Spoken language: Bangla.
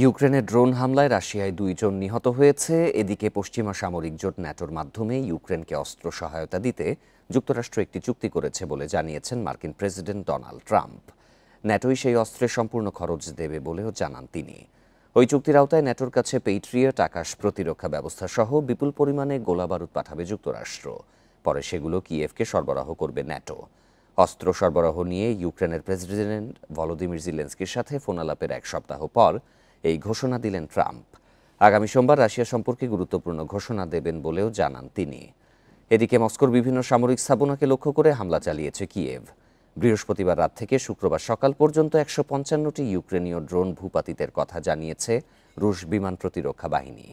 ইউক্রেনের ড্রোন হামলায় রাশিয়ায় ২ জন নিহত হয়েছে। এদিকে পশ্চিমা সামরিক জোট ন্যাটোর মাধ্যমে ইউক্রেনকে অস্ত্র সহায়তা দিতে যুক্তরাষ্ট্র একটি চুক্তি করেছে বলে জানিয়েছেন মার্কিন প্রেসিডেন্ট ডোনাল্ড ট্রাম্প। ন্যাটোই সেই অস্ত্রের সম্পূর্ণ খরচ দেবে বলেও জানান তিনি। ওই চুক্তির আওতায় ন্যাটোর কাছে পেইট্রিয়ট আকাশ প্রতিরক্ষা ব্যবস্থা সহ বিপুল পরিমাণে গোলাবারুদ পাঠাবে যুক্তরাষ্ট্র। পরে সেগুলো কিয়েভকে সরবরাহ করবে ন্যাটো। অস্ত্র সরবরাহ নিয়ে ইউক্রেনের প্রেসিডেন্ট ভলোদিমির জেলেনস্কির সাথে ফোনালাপের এক সপ্তাহ পর এই ঘোষণা দিলেন ট্রাম্প। আগামী সোমবার রাশিয়া সম্পর্কে গুরুত্বপূর্ণ ঘোষণা দেবেন বলেও জানান তিনি। এদিকে মস্কোর বিভিন্ন সামরিক স্থাপনাকে লক্ষ্য করে হামলা চালিয়েছে কিয়েভ। বৃহস্পতিবার রাত থেকে শুক্রবার সকাল পর্যন্ত ১৫৫টি ইউক্রেনীয় ড্রোন ভূপাতিতের কথা জানিয়েছে রুশ বিমান প্রতিরক্ষা বাহিনী।